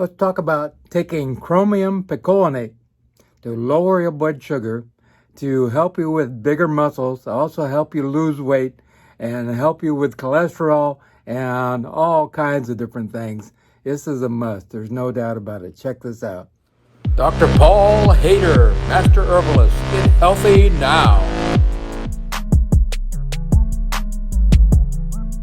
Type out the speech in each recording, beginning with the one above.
Let's talk about taking Chromium Picolinate to lower your blood sugar, to help you with bigger muscles, also help you lose weight, and help you with cholesterol and all kinds of different things. This is a must. There's no doubt about it. Check this out. Dr. Paul Haider, Master Herbalist. Get healthy now.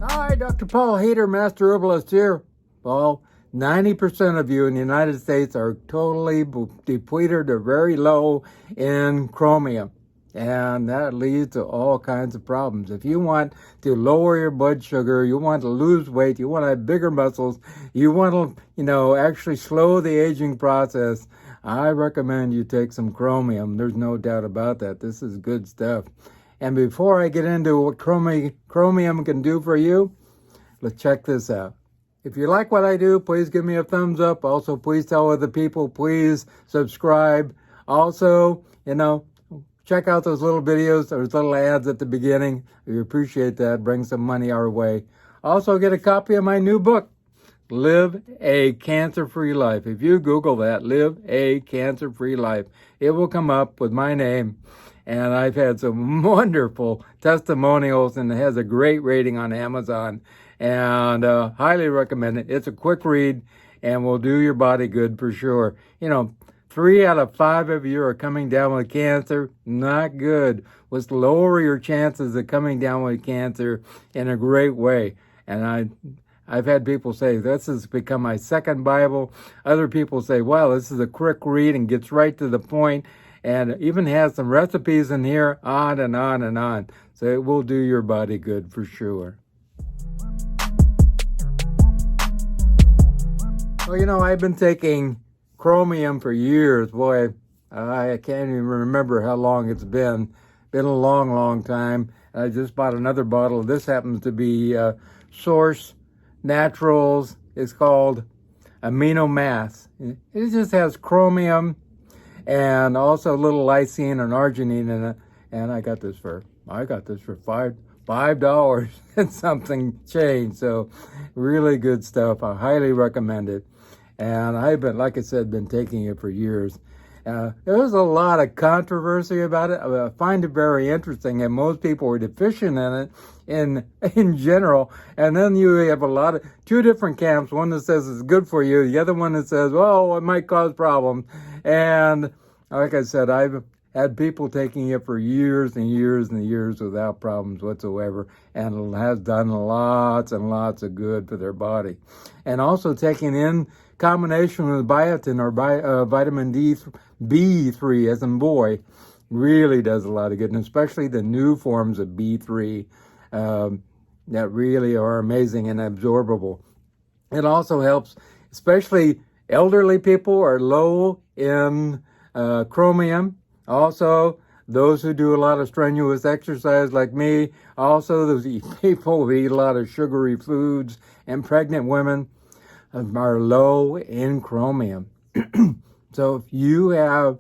Hi, Dr. Paul Haider, Master Herbalist here. Well, 90% of you in the United States are totally depleted or very low in chromium. And that leads to all kinds of problems. If you want to lower your blood sugar, you want to lose weight, you want to have bigger muscles, you want to, actually slow the aging process, I recommend you take some chromium. There's no doubt about that. This is good stuff. And before I get into what chromium can do for you, let's check this out. If you like what I do, please give me a thumbs up. Also, please tell other people. Please subscribe. Also, check out those little videos, those little ads at the beginning. We appreciate that. Bring some money our way. Also, get a copy of my new book, Live a Cancer-Free Life. If you Google that, Live a Cancer-Free Life, it will come up with my name. And I've had some wonderful testimonials, and it has a great rating on Amazon. And highly recommend it. It's a quick read and will do your body good for sure. 3 out of 5 of you are coming down with cancer. Not good. Let's lower your chances of coming down with cancer in a great way. And I've had people say, this has become my second Bible. Other people say, well, this is a quick read and gets right to the point, and even has some recipes in here, on and on and on. So it will do your body good for sure. Well, I've been taking chromium for years. Boy, I can't even remember how long it's been. Been a long, long time. I just bought another bottle. This happens to be Source Naturals. It's called Amino Mass. It just has chromium and also a little lysine and arginine in it. And I got this for $5 and something change. So really good stuff. I highly recommend it. And I've been, like I said, been taking it for years. There's a lot of controversy about it. I find it very interesting, and most people are deficient in it in general. And then you have two different camps. One that says it's good for you, the other one that says, well, it might cause problems. And like I said, I've had people taking it for years and years and years without problems whatsoever, and has done lots and lots of good for their body. And also taking in combination with biotin or vitamin B3, as in boy, really does a lot of good, and especially the new forms of B3 that really are amazing and absorbable. It also helps, especially elderly people are low in chromium. Also, those who do a lot of strenuous exercise like me, also those people who eat a lot of sugary foods, and pregnant women are low in chromium. So if you are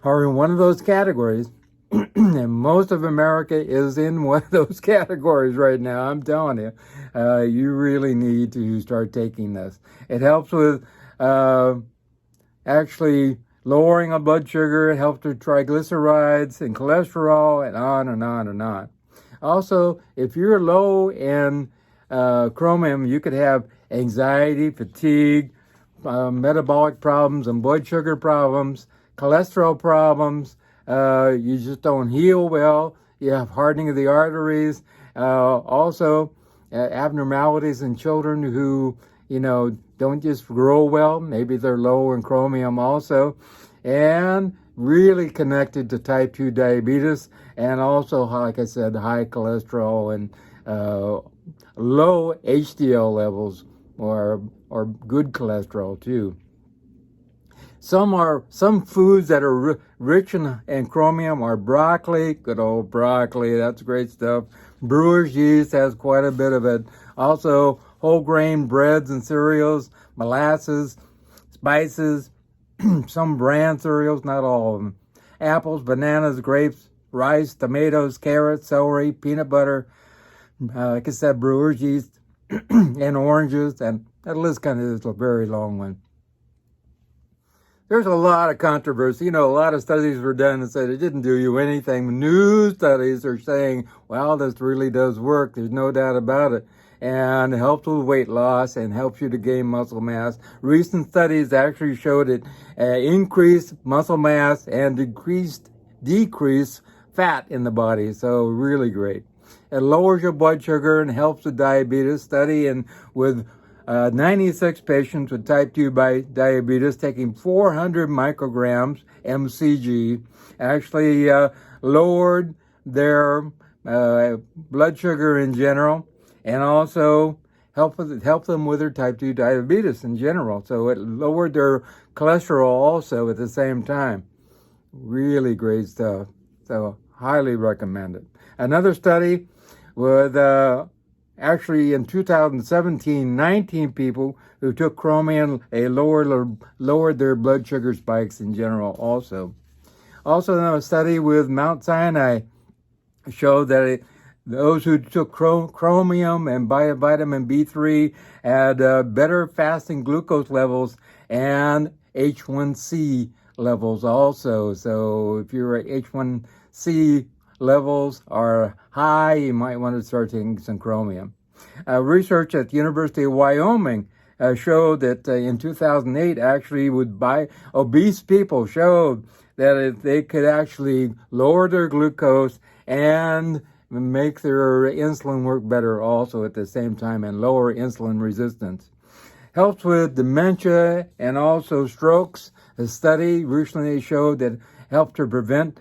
in one of those categories, and most of America is in one of those categories right now, I'm telling you, you really need to start taking this. It helps with actually lowering of blood sugar. It helps with triglycerides and cholesterol, and on and on and on. Also, if you're low in chromium, you could have anxiety, fatigue, metabolic problems and blood sugar problems, cholesterol problems. You just don't heal well. You have hardening of the arteries. Also, abnormalities in children who, don't just grow well. Maybe they're low in chromium also. And really connected to type 2 diabetes, and also, like I said, high cholesterol and low HDL levels, or good cholesterol too. Some foods that are rich in chromium are broccoli, good old broccoli, that's great stuff. Brewer's yeast has quite a bit of it. Also, whole grain breads and cereals, molasses, spices, some bran cereals, not all of them. Apples, bananas, grapes, rice, tomatoes, carrots, celery, peanut butter, like I said, brewer's yeast, and oranges, and that list kind of is a very long one. There's a lot of controversy. A lot of studies were done and said it didn't do you anything. New studies are saying, well, this really does work. There's no doubt about it. And it helps with weight loss and helps you to gain muscle mass. Recent studies actually showed it increased muscle mass and decreased fat in the body. So really great. It lowers your blood sugar and helps with diabetes. Study and with 96 patients with type 2 diabetes taking 400 micrograms mcg actually lowered their blood sugar in general, and also help them with their type 2 diabetes in general. So it lowered their cholesterol also at the same time. Really great stuff. So highly recommend it. Another study with actually in 2017, 19 people who took chromium, lowered their blood sugar spikes in general also. Also, a study with Mount Sinai showed that those who took chromium and vitamin B3 had better fasting glucose levels and H1C levels also. So if your H1C levels are high, you might want to start taking some chromium. Research at the University of Wyoming showed that in 2008, actually with obese people, showed that if they could actually lower their glucose and make their insulin work better also at the same time and lower insulin resistance. Helps with dementia and also strokes. A study recently showed that helped to prevent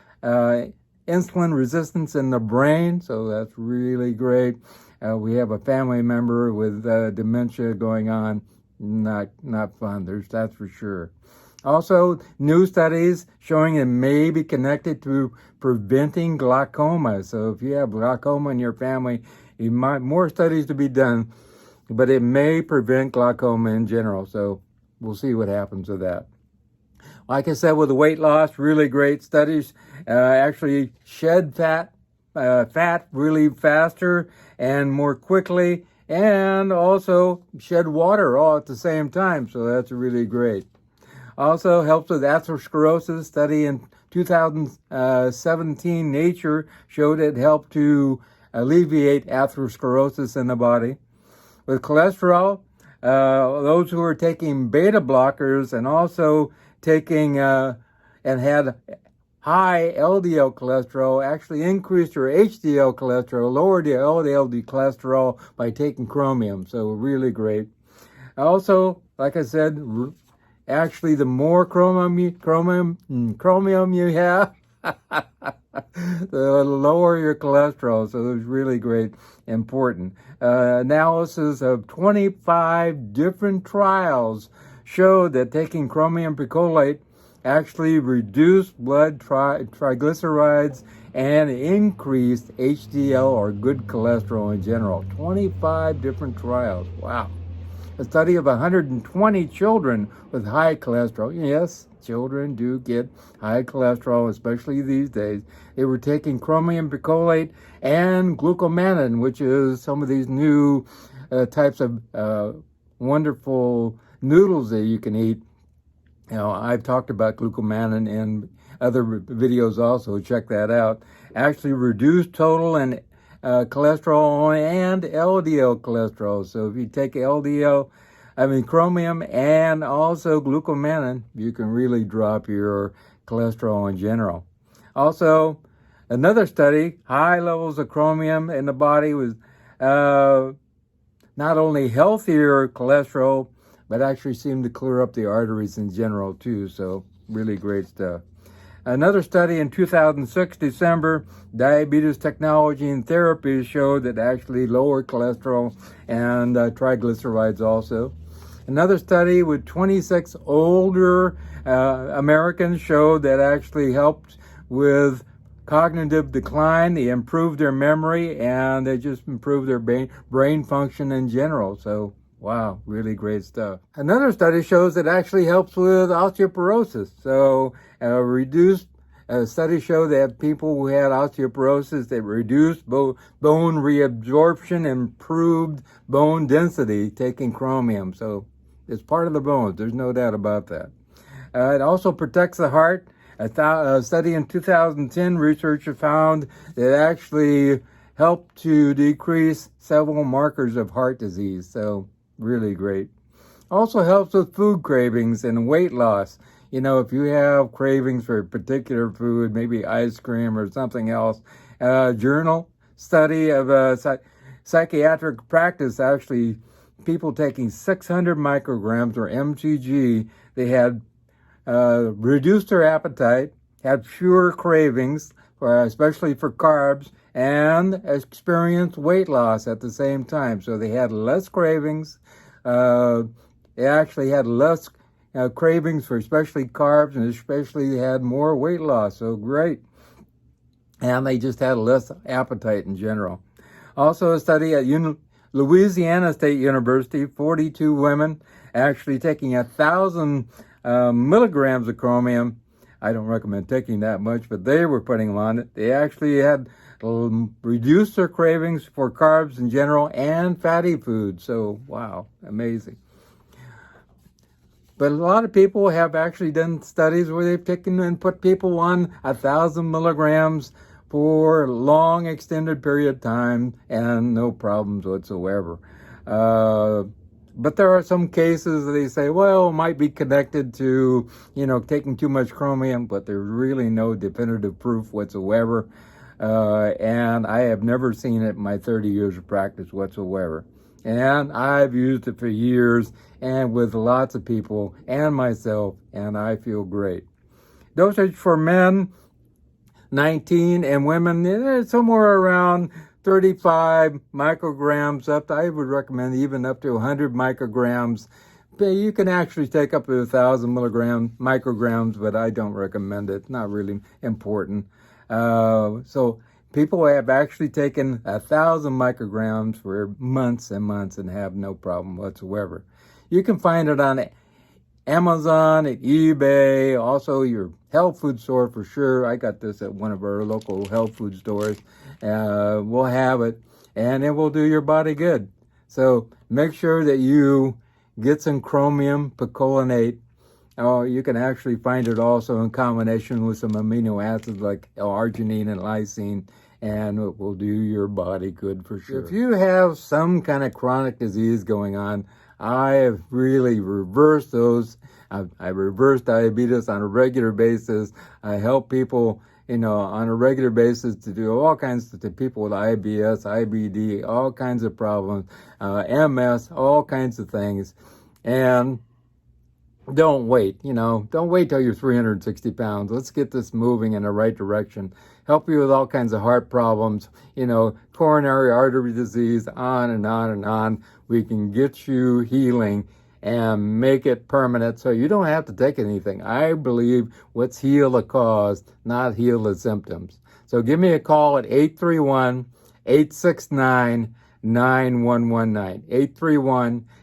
insulin resistance in the brain, so that's really great. We have a family member with dementia going on. Not fun, that's for sure. Also, new studies showing it may be connected to preventing glaucoma. So if you have glaucoma in your family, more studies to be done, but it may prevent glaucoma in general. So we'll see what happens with that. Like I said, with the weight loss, really great studies. Actually shed fat really faster and more quickly, and also shed water all at the same time. So that's really great. Also helps with atherosclerosis. Study in 2017, Nature showed it helped to alleviate atherosclerosis in the body. With cholesterol, those who are taking beta blockers and also taking and had high LDL cholesterol actually increased your HDL cholesterol, lowered the LDL cholesterol by taking chromium. So really great. Also, like I said, actually the more chromium you have, the lower your cholesterol. So it's really great, important. Analysis of 25 different trials showed that taking chromium picolinate actually reduced blood triglycerides and increased HDL or good cholesterol in general. 25 different trials. Wow. A study of 120 children with high cholesterol. Yes, children do get high cholesterol, especially these days. They were taking chromium picolinate and glucomannan, which is some of these new types of wonderful noodles that you can eat. I've talked about glucomannan in other videos also. Check that out. Actually reduced total and cholesterol and LDL cholesterol. So if you take chromium and also glucomannan, you can really drop your cholesterol in general. Also, another study, high levels of chromium in the body was not only healthier cholesterol, but actually seemed to clear up the arteries in general too. So really great stuff. Another study in 2006, December, Diabetes Technology and Therapies showed that actually lowered cholesterol and triglycerides also. Another study with 26 older Americans showed that actually helped with cognitive decline. They improved their memory and they just improved their brain function in general. So wow, really great stuff. Another study shows it actually helps with osteoporosis. So studies show that people who had osteoporosis, they reduced bone reabsorption, improved bone density, taking chromium. So it's part of the bones. There's no doubt about that. It also protects the heart. A study in 2010, researchers found that it actually helped to decrease several markers of heart disease. So really great. Also helps with food cravings and weight loss. You know, if you have cravings for a particular food, maybe ice cream or something else, journal study of psychiatric practice, actually people taking 600 micrograms or mg, they had reduced their appetite, had fewer cravings, especially for carbs, and experienced weight loss at the same time. So they had less cravings. They actually had less cravings for especially carbs, and especially had more weight loss. So great. And they just had less appetite in general. Also a study at Louisiana State University, 42 women actually taking 1,000 milligrams of chromium. I don't recommend taking that much, but they were putting them on it. They actually had reduced their cravings for carbs in general and fatty foods. So, wow, amazing. But a lot of people have actually done studies where they've taken and put people on 1,000 milligrams for a long extended period of time and no problems whatsoever. But there are some cases that they say, well, it might be connected to, taking too much chromium, but there's really no definitive proof whatsoever. And I have never seen it in my 30 years of practice whatsoever. And I've used it for years and with lots of people and myself, and I feel great. Dosage for men, 19, and women, somewhere around 35 micrograms up. I would recommend even up to 100 micrograms. You can actually take up to 1,000 micrograms, but I don't recommend it. It's not really important. So people have actually taken 1,000 micrograms for months and months and have no problem whatsoever. You can find it on Amazon, at eBay, also your health food store for sure. I got this at one of our local health food stores. We'll have it, and it will do your body good. So make sure that you get some Chromium Picolinate. You can actually find it also in combination with some amino acids like arginine and lysine, and it will do your body good for sure. If you have some kind of chronic disease going on, I have really reversed those. I reverse diabetes on a regular basis. I help people, on a regular basis to do all kinds to people with IBS, IBD, all kinds of problems, MS, all kinds of things. And don't wait, don't wait till you're 360 pounds. Let's get this moving in the right direction. Help you with all kinds of heart problems, coronary artery disease, on and on and on. We can get you healing and make it permanent so you don't have to take anything. I believe let's heal the cause, not heal the symptoms. So give me a call at 831-869-9119.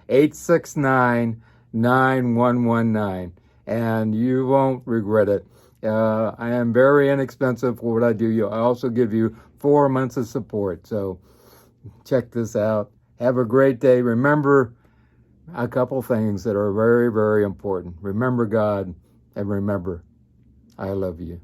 831-869-9119. And you won't regret it. I am very inexpensive for what I do. I also give you 4 months of support. So check this out. Have a great day. Remember a couple things that are very, very important. Remember God, and remember, I love you.